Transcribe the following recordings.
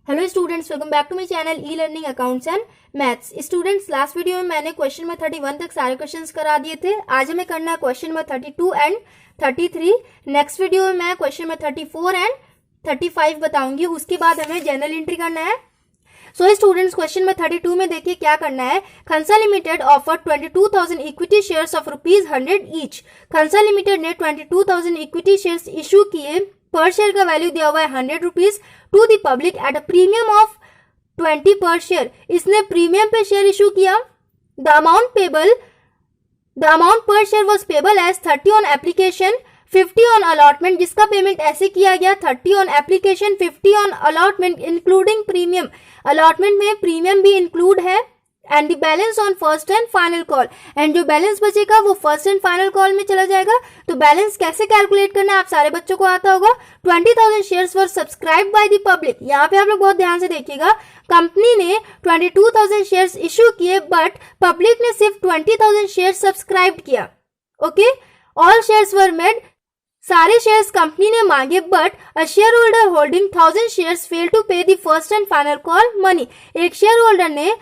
Hello students, welcome back to my channel e learning accounts and maths. Students, last video में मैंने question number 31 तक सारे questions करा दिए थे। आज हमें करना है question number 32 and 33। Next video में मैं क्वेश्चन नंबर 34 एंड 35 बताऊंगी। उसके बाद हमें जनरल एंट्री करना है। सो स्टूडेंट्स, क्वेश्चन नंबर 32 में देखिए क्या करना है। Khansa limited offer 22,000 equity shares of ₹100 each. Khansa limited ने 22,000 इक्विटी शेयर्स इशू किए। पर शेयर का वैल्यू दिया हुआ है ₹100 to the public at a premium of 20 per share. इसने प्रीमियम पे शेयर इशू किया। The amount per share was payable as 30 on application, 50 on allotment. जिसका पेमेंट ऐसे किया गया 30 on application, 50 on allotment including premium. Allotment में premium भी include है। And the balance on first and final call. And जो balance बचेगा वो फर्स्ट एंड फाइनल कॉल में चला जाएगा। तो बैलेंस कैसे कैलकुलेट करना है आप सारे बच्चों को आता होगा। 20,000 shares were subscribe by the public. यहाँ पे आप लोग बहुत ध्यान से देखिएगा। कंपनी ने 22,000 शेयर्स इशू किए बट पब्लिक ने सिर्फ 20,000 शेयर्स सब्सक्राइब किया। Okay, all shares were made. सारे शेयर्स कंपनी ने मांगे but a shareholder holding 1000 shares fail to pay the first and final call money. एक शेयर होल्डर ने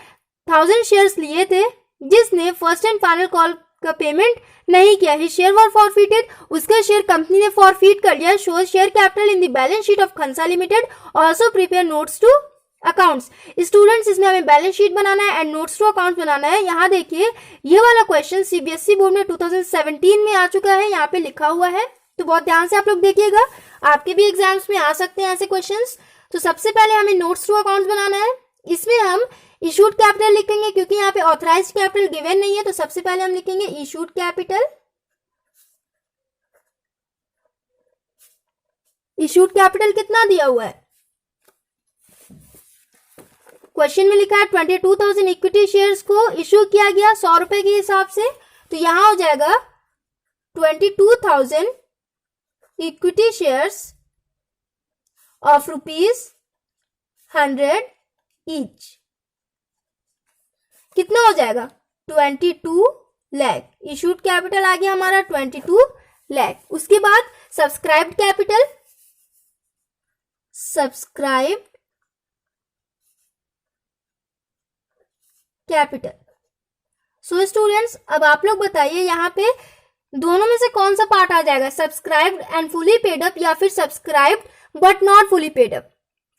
1000 शेयर्स लिए थे जिसने फर्स्ट एंड फाइनल कॉल का पेमेंट नहीं किया। He share were forfeited. उसका शेयर कंपनी ने फॉरफिट कर लिया। Show share capital in the balance sheet of Khansa limited. Also prepare notes to accounts. Students, इसमें हमें बैलेंस शीट बनाना है एंड नोट्स टू अकाउंट्स बनाना है। यहाँ देखिए ये वाला क्वेश्चन सीबीएसई बोर्ड में 2017 में आ चुका है। यहाँ पे लिखा हुआ है, तो बहुत ध्यान से आप लोग देखिएगा। आपके भी एग्जाम्स में आ सकते हैं ऐसे क्वेश्चंस। तो सबसे पहले हमें नोट्स टू अकाउंट्स बनाना है। इसमें हम इशूड कैपिटल लिखेंगे क्योंकि यहाँ पे ऑथराइज्ड कैपिटल गिवन नहीं है। तो सबसे पहले हम लिखेंगे इशूड कैपिटल। इशूड कैपिटल कितना दिया हुआ है? क्वेश्चन में लिखा है 22,000 इक्विटी शेयर्स को इशू किया गया 100 रुपए के हिसाब से। तो यहां हो जाएगा 22,000 इक्विटी शेयर्स ऑफ ₹100 ईच। कितना हो जाएगा? 22 लाख। इशूड कैपिटल आ गया हमारा 22 लाख। उसके बाद subscribed capital. Subscribed capital. So students, अब आप लोग बताइए यहाँ पे दोनों में से कौन सा पार्ट आ जाएगा? Subscribed and fully paid up या फिर subscribed but not fully paid up?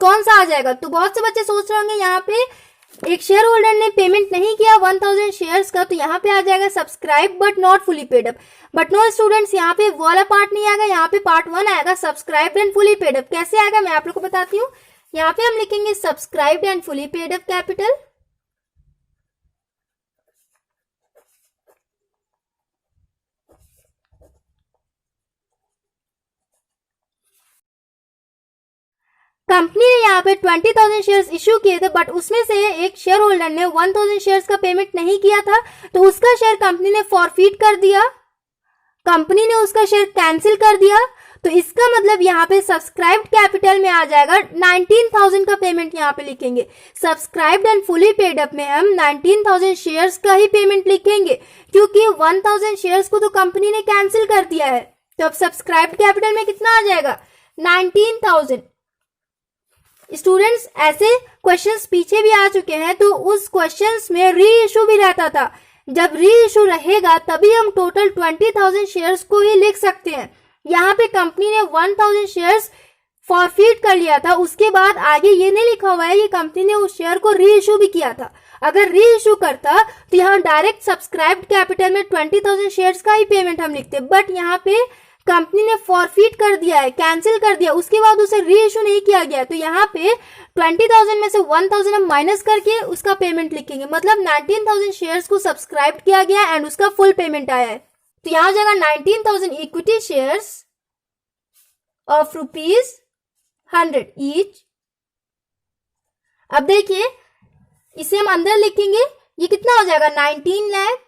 कौन सा आ जाएगा? तो बहुत से बच्चे सोच रहे होंगे यहाँ पे एक शेयर होल्डर ने पेमेंट नहीं किया 1000 शेयर्स का, तो यहाँ पे आ जाएगा subscribe but not fully paid up. But no students, यहाँ पे वो वाला पार्ट नहीं आएगा। यहाँ पे पार्ट 1 आएगा, subscribe and fully paid up. कैसे आएगा मैं आप लोग को बताती हूँ। यहाँ पे हम लिखेंगे subscribed and fully paid up capital. Company ने यहाँ पे 20,000 शेयर्स इश्यू किए थे बट उसमें से एक शेयर होल्डर ने 1,000 शेयर्स का पेमेंट नहीं किया था। तो उसका शेयर कंपनी ने फॉरफिट कर दिया। कंपनी ने उसका शेयर कैंसिल कर दिया। तो इसका मतलब यहाँ पे सब्सक्राइब्ड कैपिटल में आ जाएगा 19,000 का पेमेंट। यहाँ पे लिखेंगे subscribed and fully paid up में हम 19,000 शेयर्स का ही पेमेंट लिखेंगे क्योंकि 1,000 शेयर्स को तो कंपनी ने कैंसिल कर दिया है। तो अब सब्सक्राइब्ड कैपिटल में कितना आ जाएगा? 19,000। स्टूडेंट्स, ऐसे क्वेश्चंस पीछे भी आ चुके हैं। तो उस क्वेश्चंस में री इशू भी रहता था। जब री इशू रहेगा तभी हम टोटल 20,000 शेयर्स को ही लिख सकते हैं। यहाँ पे कंपनी ने 1,000 शेयर्स फॉरफिट कर लिया था। उसके बाद आगे ये नहीं लिखा हुआ है कि कंपनी ने उस शेयर को री इशू भी किया था। अगर री इशू करता तो यहाँ डायरेक्ट सब्सक्राइब्ड कैपिटल में 20,000 शेयर्स का ही पेमेंट हम लिखते। बट यहाँ पे कंपनी ने फॉरफिट कर दिया है, कैंसिल कर दिया, उसके बाद उसे री इशू नहीं किया गया। तो यहाँ पे 20,000 में से 1,000 हम माइनस करके उसका पेमेंट लिखेंगे। मतलब 19,000 शेयर्स को सब्सक्राइब किया गया एंड उसका फुल पेमेंट आया है। तो यहाँ हो जाएगा 19,000 इक्विटी शेयर्स ऑफ ₹100 ईच। अब देखिए इसे हम अंदर लिखेंगे। ये कितना हो जाएगा? 19 लाख।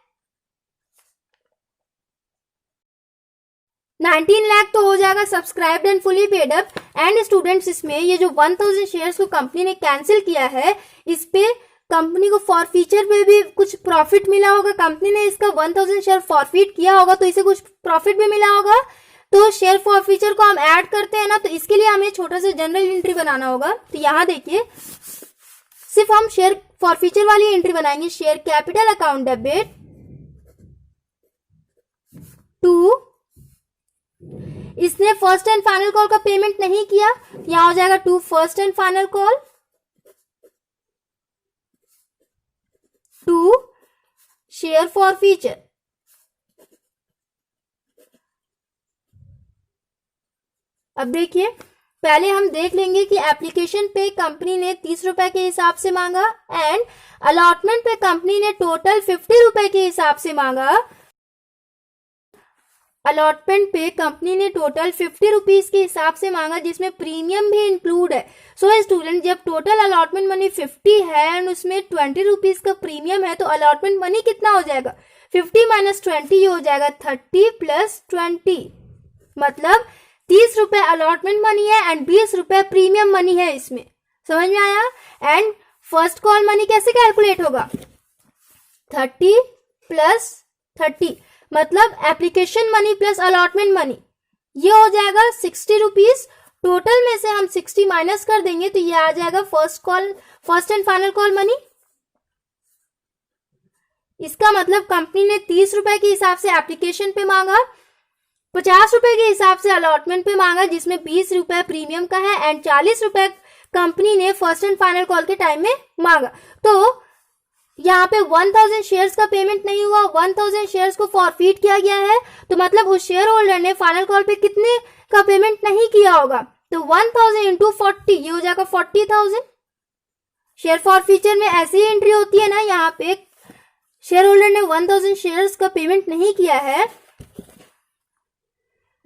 19 लाख तो हो जाएगा subscribed and fully paid up. And students, इसमें ये जो 1,000 शेयर्स को कंपनी ने कैंसिल किया है इस पे कंपनी को फॉरफीचर पे भी कुछ प्रॉफिट मिला होगा। कंपनी ने इसका 1,000 शेयर फॉरफिट किया होगा तो इसे कुछ प्रॉफिट भी मिला होगा। तो शेयर फॉरफीचर को हम ऐड करते हैं ना, तो इसके लिए हमें छोटा सा जनरल एंट्री बनाना होगा। तो यहाँ देखिए सिर्फ हम शेयर फॉरफीचर वाली एंट्री बनाएंगे, share capital account debit to, इसने फर्स्ट एंड फाइनल कॉल का पेमेंट नहीं किया, यहां हो जाएगा to first and final call to share forfeiture. अब देखिए पहले हम देख लेंगे कि एप्लीकेशन पे कंपनी ने 30 रुपए के हिसाब से मांगा एंड अलॉटमेंट पे कंपनी ने टोटल 50 रुपए के हिसाब से मांगा। अलॉटमेंट पे कंपनी ने टोटल 50 रुपीज के हिसाब से मांगा जिसमें प्रीमियम भी इंक्लूड है। सो स्टूडेंट जब टोटल अलॉटमेंट मनी 50 है एंड उसमें 20 रुपीज का प्रीमियम है तो अलॉटमेंट मनी कितना हो जाएगा, 50 माइनस 20 ये हो जाएगा 30 प्लस 20, मतलब 30 रुपए अलॉटमेंट मनी है एंड 20 रुपए प्रीमियम मनी है इसमें। समझ में आया? एंड फर्स्ट कॉल मनी कैसे कैलकुलेट होगा, 30 प्लस 30 मतलब application money plus allotment money, ये हो जाएगा 60 रुपीज। टोटल में से हम 60 माइनस कर देंगे तो ये आ जाएगा first and final call money. इसका मतलब कंपनी ने 30 रुपए के हिसाब से एप्लीकेशन पे मांगा, 50 रुपए के हिसाब से अलॉटमेंट पे मांगा जिसमें 20 रुपए प्रीमियम का है एंड 40 रुपए कंपनी ने फर्स्ट एंड फाइनल कॉल के टाइम में मांगा। तो यहाँ पे 1000 शेयर्स का पेमेंट नहीं हुआ, 1000 शेयर्स को फॉरफीट किया गया है, तो मतलब उस शेयर होल्डर ने फाइनल कॉल पे कितने का पेमेंट नहीं किया होगा, तो 1000 इंटू 40 ये हो जाएगा 40,000। शेयर फॉरफीचर में ऐसी एंट्री होती है ना, यहाँ पे शेयर होल्डर ने 1000 शेयर्स का पेमेंट नहीं किया है,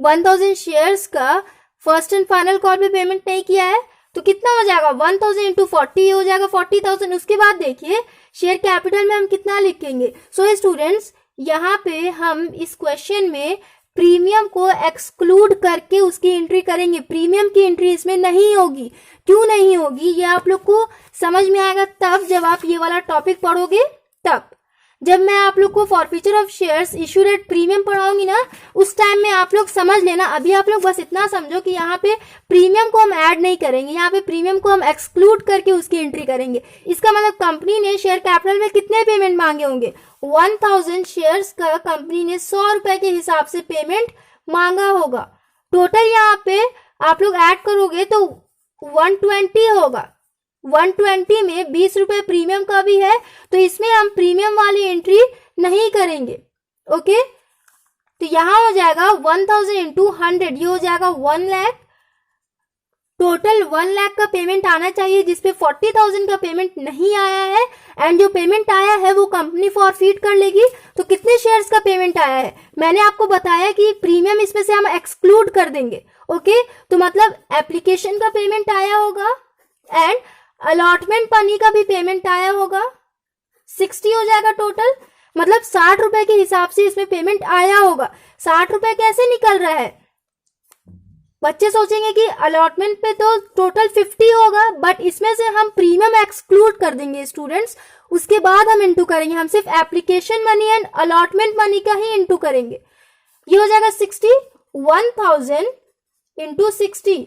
1000 शेयर्स का फर्स्ट एंड फाइनल कॉल पे पेमेंट नहीं किया है, तो कितना हो जाएगा 1000 इंटू 40 हो जाएगा 40,000। उसके बाद देखिए शेयर कैपिटल में हम कितना लिखेंगे। सो स्टूडेंट्स यहाँ पे हम इस क्वेश्चन में प्रीमियम को एक्सक्लूड करके उसकी एंट्री करेंगे, प्रीमियम की एंट्री इसमें नहीं होगी। क्यों नहीं होगी ये आप लोग को समझ में आएगा तब जब आप ये वाला टॉपिक पढ़ोगे, तब जब मैं आप लोग को forfeiture of shares issue at premium पढ़ाऊंगी ना, उस टाइम में आप लोग समझ लेना। अभी आप लोग बस इतना समझो कि यहाँ पे प्रीमियम को हम ऐड नहीं करेंगे, यहाँ पे प्रीमियम को हम एक्सक्लूड करके उसकी एंट्री करेंगे। इसका मतलब कंपनी ने शेयर कैपिटल में कितने पेमेंट मांगे होंगे, 1000 शेयर्स का कंपनी ने 100 रुपए के हिसाब से पेमेंट मांगा होगा। टोटल यहाँ पे आप लोग ऐड करोगे तो 120 होगा, 120 में 20 रुपए प्रीमियम का भी है, तो इसमें हम प्रीमियम वाली एंट्री नहीं करेंगे। ओके, तो यहां हो जाएगा 1000 इंटू 100 ये हो जाएगा 1 लाख। टोटल 1 लाख का पेमेंट आना चाहिए जिसपे 40,000 का पेमेंट नहीं आया है एंड जो पेमेंट आया है वो कंपनी फॉरफीट कर लेगी। तो कितने शेयर्स का पेमेंट आया है मैंने आपको बताया कि प्रीमियम इसमें से हम एक्सक्लूड कर देंगे। ओके, तो मतलब एप्लीकेशन का पेमेंट आया होगा एंड अलॉटमेंट मनी का भी पेमेंट आया होगा, 60 हो जाएगा टोटल, मतलब 60 रुपए के हिसाब से इसमें पेमेंट आया होगा। 60 रुपए कैसे निकल रहा है, बच्चे सोचेंगे कि अलॉटमेंट पे तो टोटल 50 होगा, बट इसमें से हम प्रीमियम एक्सक्लूड कर देंगे स्टूडेंट्स, उसके बाद हम इंटू करेंगे। हम सिर्फ application money and allotment money का ही इंटू करेंगे। ये हो जाएगा 60, 1000 इंटू 60,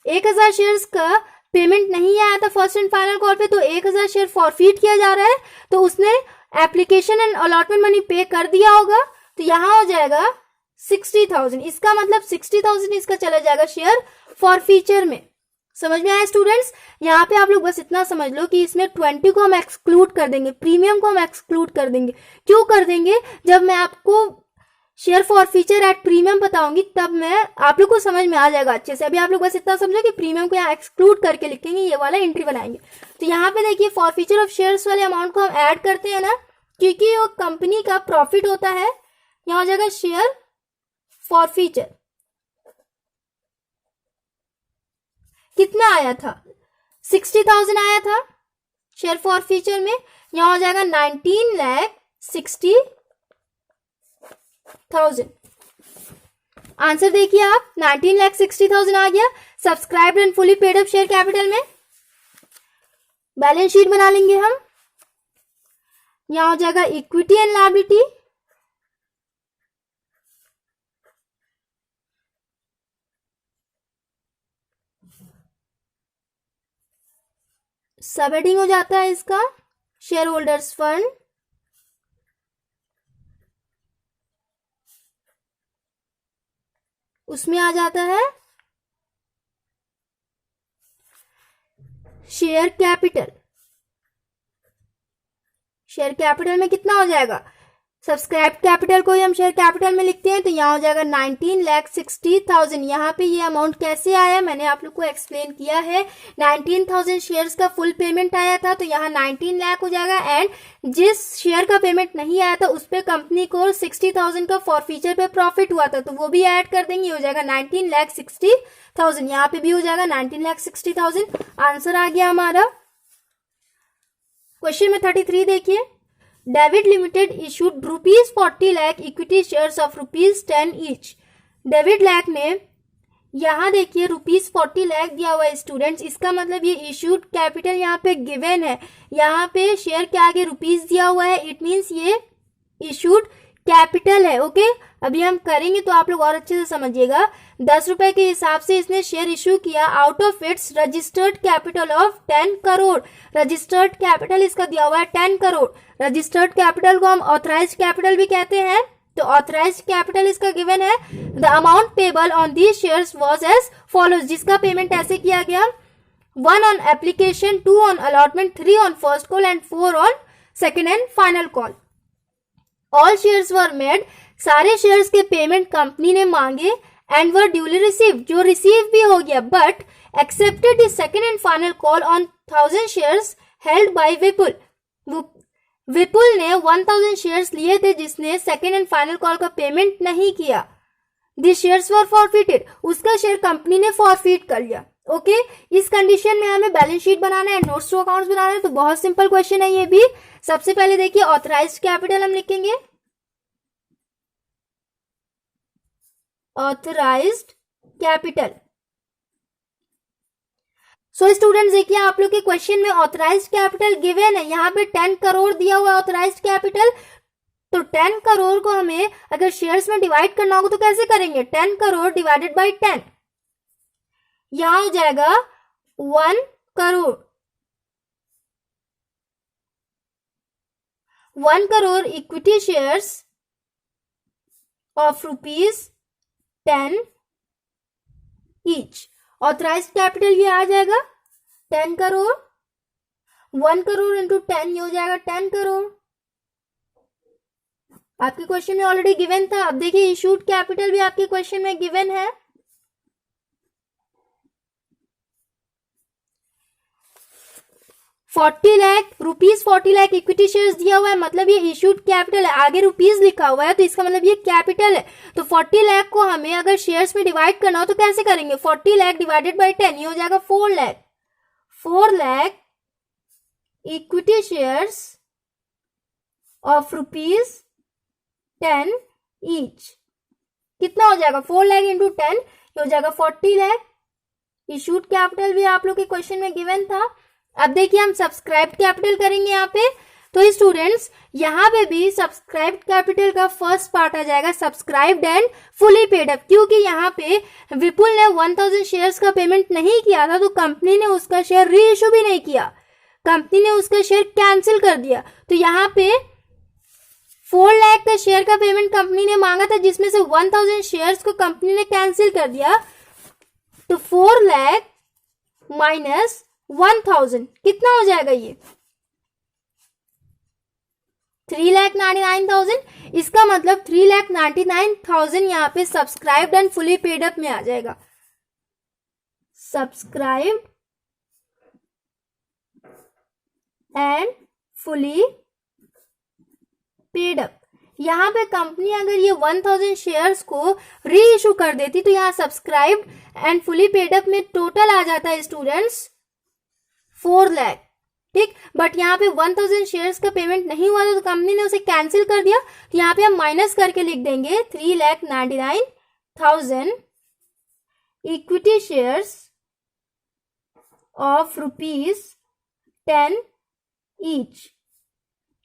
1000 शेयर्स का पेमेंट नहीं आया था फर्स्ट एंड फाइनल कॉल पे, तो 1000 शेयर फॉरफीट किया जा रहा है, तो उसने एप्लीकेशन एंड अलॉटमेंट मनी पे कर दिया होगा, तो यहां हो जाएगा 60,000। इसका मतलब 60,000 इसका चला जाएगा शेयर फॉरफीचर में। समझ में आया स्टूडेंट्स? यहाँ पे आप लोग बस इतना समझ लो कि इसमें 20 को हम एक्सक्लूड कर देंगे, प्रीमियम को हम एक्सक्लूड कर देंगे। क्यों कर देंगे, जब मैं आपको शेयर फॉरफीचर एट प्रीमियम बताऊंगी तब मैं आप लोग को समझ में आ जाएगा अच्छे से। अभी आप लोग बस इतना समझो कि प्रीमियम को यहाँ एक्सक्लूड करके लिखेंगे, ये वाला एंट्री बनाएंगे। तो यहाँ पे देखिए फॉरफीचर ऑफ शेयर्स वाले अमाउंट को हम ऐड करते हैं ना, क्योंकि वो कंपनी का प्रॉफिट होता है। यहाँ हो जाएगा शेयर फॉरफीचर, कितना आया था, 60,000 आया था शेयर फॉरफीचर में। यहाँ हो जाएगा 19,60,000। आंसर देखिए आप, 19,60,000 आ गया। Subscribed and fully paid up share capital में बैलेंस शीट बना लेंगे हम। यहां हो जाएगा इक्विटी एंड लायबिलिटी, सब हेडिंग हो जाता है इसका शेयर होल्डर्स फंड, उसमें आ जाता है शेयर कैपिटल। शेयर कैपिटल में कितना हो जाएगा, सब्सक्राइब कैपिटल को ही हम शेयर कैपिटल में लिखते हैं, तो यहाँ हो जाएगा 19,60,000। यहाँ पे ये अमाउंट कैसे आया मैंने आप लोग को एक्सप्लेन किया है। 19,000 शेयर्स का फुल पेमेंट आया था, तो यहाँ 19 लाख हो जाएगा। एंड जिस शेयर का पेमेंट नहीं आया था उस पर कंपनी को 60,000 का फॉरफीचर पे प्रॉफिट हुआ था, तो वो भी ऐड कर देंगे, हो जाएगा 19,60,000। यहाँ पे भी हो जाएगा 19,60,000। आंसर आ गया हमारा। क्वेश्चन में 33 देखिए, David limited issued ₹40 lakh equity shares of ₹10 each. David लैक ने यहाँ देखिए ₹40 लाख दिया हुआ है स्टूडेंट्स, इसका मतलब ये इशूड कैपिटल यहाँ पे गिवन है, यहाँ पे शेयर के आगे रुपीस दिया हुआ है, इट मीन्स ये इशूड कैपिटल है। ओके, अभी हम करेंगे तो आप लोग और अच्छे से समझिएगा। 10 रुपए के हिसाब से इसने शेयर इशू किया out of its registered capital of 10 crore. Registered capital इसका दिया हुआ है 10 करोड़। रजिस्टर्ड कैपिटल को हम ऑथराइज्ड कैपिटल भी कहते हैं, तो ऑथराइज्ड कैपिटल इसका गिवन है। The amount payable on these shares was as follows, जिसका पेमेंट ऐसे किया गया, 1 on application, 2 on allotment, 3 on first call and 4 on second and final call. All shares were made, सारे शेयर्स के payment company ने मांगे, and were duly receive, जो receive भी हो गया, but excepted the second and final call on 1000 shares held by विपुल। विपुल ने 1000 shares लिए थे जिसने सेकेंड एंड फाइनल कॉल का पेमेंट नहीं किया। द शेयर्स वर फॉरफिटेड, उसका शेयर कंपनी ने फॉरफिट कर लिया। ओके, इस कंडीशन में हमें बैलेंस शीट बनाना है, नोट्स टू अकाउंट्स बनाना है, तो बहुत सिंपल क्वेश्चन है ये भी। सबसे पहले देखिए ऑथराइज्ड कैपिटल हम लिखेंगे, ऑथराइज्ड कैपिटल। सो स्टूडेंट्स देखिए आप लोग के क्वेश्चन में ऑथराइज्ड कैपिटल गिवन है, यहाँ पे 10 करोड़ दिया हुआ है ऑथराइज्ड कैपिटल, तो 10 करोड़ को हमें अगर शेयर्स में डिवाइड करना होगा तो कैसे करेंगे, 10 करोड़ डिवाइडेड बाय 10, यहां हो जाएगा 1 crore. 1 crore equity shares of ₹10 each. Authorised capital ये आ जाएगा 10 करोड़, 1 करोड़ इंटू 10 ये हो जाएगा 10 करोड़। आपके क्वेश्चन में ऑलरेडी गिवन था। अब देखिए इशूड कैपिटल भी आपके क्वेश्चन में गिवन है, ₹40 लाख इक्विटी शेयर्स दिया हुआ है, मतलब ये इशूड कैपिटल है, आगे रुपीस लिखा हुआ है तो इसका मतलब ये कैपिटल है। तो 40 लाख को हमें अगर शेयर्स में डिवाइड करना हो तो कैसे करेंगे, 40 लाख डिवाइडेड बाय 10 ये हो जाएगा 4 lakh. 4 lakh equity shares of ₹10 each, कितना हो जाएगा, 4 लाख इंटू 10 ये हो जाएगा 40 लाख। इशूड कैपिटल भी आप लोग के क्वेश्चन में गिवन था। अब देखिए हम सब्सक्राइब कैपिटल करेंगे यहाँ पे, तो स्टूडेंट्स यहाँ पे भी सब्सक्राइब कैपिटल का फर्स्ट पार्ट आ जाएगा subscribed and fully paid up, क्योंकि यहाँ पे विपुल ने 1000 शेयर्स का पेमेंट नहीं किया था तो कंपनी ने उसका शेयर री इशू भी नहीं किया, कंपनी ने उसका शेयर कैंसिल कर दिया। तो यहाँ पे 4 लाख का शेयर का पेमेंट कंपनी ने मांगा था जिसमें से 1000 शेयर्स को कंपनी ने कैंसिल कर दिया, तो 4 लाख माइनस 1000 कितना हो जाएगा, ये 3,99,000। इसका मतलब 3,99,000 यहाँ पे subscribed and fully paid up में आ जाएगा, subscribed and fully paid up. यहाँ पे कंपनी अगर ये 1000 शेयर्स को री इशू कर देती तो यहाँ subscribed and fully paid up में टोटल आ जाता है स्टूडेंट्स 4 लाख, ठीक। बट यहाँ पे 1000 शेयर्स का पेमेंट नहीं हुआ था तो कंपनी ने उसे कैंसिल कर दिया, तो यहाँ पे हम माइनस करके लिख देंगे 3,99,000 इक्विटी शेयर्स ऑफ ₹10 ईच,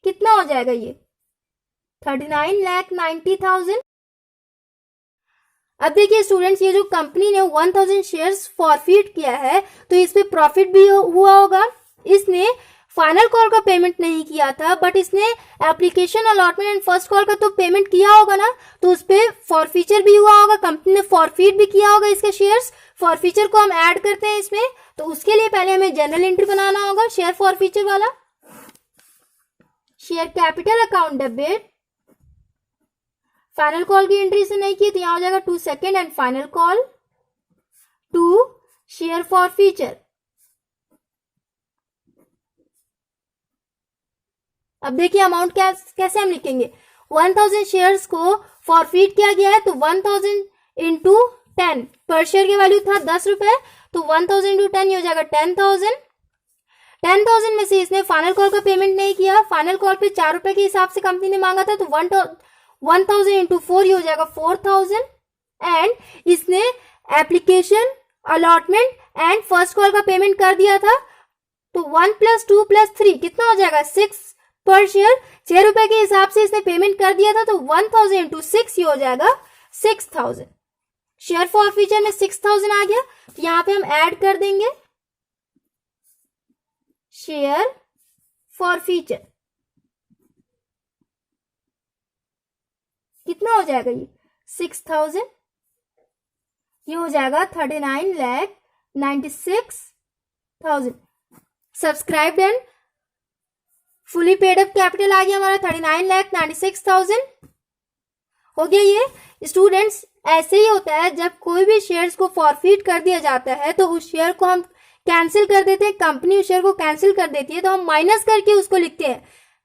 कितना हो जाएगा ये 39,90,000। अब देखिए स्टूडेंट्स ये जो कंपनी ने 1000 शेयर्स फॉरफिट किया है तो इस पे प्रॉफिट भी हुआ होगा, इस फाइनल कॉल का पेमेंट नहीं किया था, बट इसने application allotment and first call का तो पेमेंट किया होगा ना, तो उस पर फॉरफीचर भी हुआ होगा, कंपनी ने फॉरफीट भी किया होगा इसके शेयर्स। फॉरफीचर को हम ऐड करते हैं इसमें, तो उसके लिए पहले हमें जनरल एंट्री बनाना होगा शेयर फॉरफीचर वाला। Share capital account debit, final call की एंट्री से नहीं की तो यहां हो जाएगा to second and final call to share forfeiture. अब देखिए अमाउंट कैसे हम लिखेंगे, 1000 शेयर्स को फॉरफीट किया गया है, तो 1000 इंटू 10, पर शेयर की वैल्यू था 10 रुपए, तो 1000 इंटू 10 ये हो जाएगा 10,000। 10,000 में से इसने फाइनल कॉल का पेमेंट नहीं किया, फाइनल कॉल पे 4 रुपए के हिसाब से कंपनी ने मांगा था, तो 1000 इंटू 4 ये हो जाएगा 4000। एंड इसने application allotment and first call का पेमेंट कर दिया था, तो 1 + 2 + 3 कितना हो जाएगा 6 पर शेयर, 6 रुपए के हिसाब से इसने पेमेंट कर दिया था, तो 1000 इंटू 6 ये हो जाएगा 6000। शेयर फॉरफीचर में 6000 आ गया, तो यहां पे हम ऐड कर देंगे शेयर फॉरफीचर। कितना हो जाएगा ये 6000, ये हो जाएगा 39,96,000। Subscribed and fully paid up capital आ गया हमारा 39,96,000 हो गया। ये स्टूडेंट्स ऐसे ही होता है, जब कोई भी शेयर्स को फॉरफीट कर दिया जाता है तो उस शेयर को हम कैंसिल कर देते हैं, कंपनी उस शेयर को कैंसिल कर देती है, तो हम माइनस करके उसको लिखते हैं।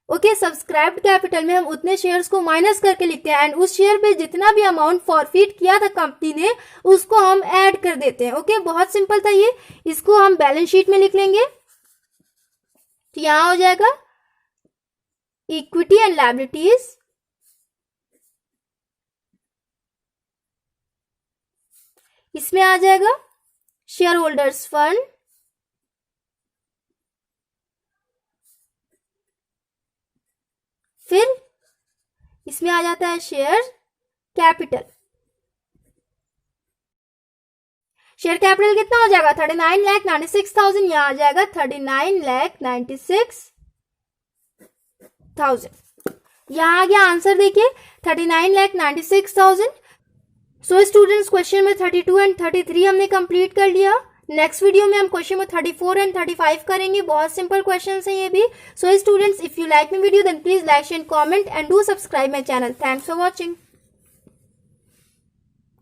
ओके, सब्सक्राइब्ड कैपिटल में हम उतने शेयर्स को माइनस करके लिखते हैं, एंड उस शेयर पे जितना भी अमाउंट फॉरफीट किया था कंपनी ने उसको हम ऐड कर देते हैं। ओके, बहुत सिंपल था ये। इसको हम बैलेंस शीट में लिख लेंगे, तो यहां हो जाएगा इक्विटी एंड लायबिलिटीज, इसमें आ जाएगा शेयर होल्डर्स फंड, फिर इसमें आ जाता है शेयर कैपिटल। शेयर कैपिटल कितना हो जाएगा 39,96,000, यहां आ जाएगा 39,96,000। यहां आ गया आंसर, देखिए 39,96,000। सो स्टूडेंट्स क्वेश्चन में 32 एंड 33 हमने कंप्लीट कर लिया। नेक्स्ट वीडियो में हम क्वेश्चन में 34 एंड 35 करेंगे। बहुत सिंपल क्वेश्चन है ये भी। So students, if you like my video then please like and comment and do subscribe my channel. Thanks for watching.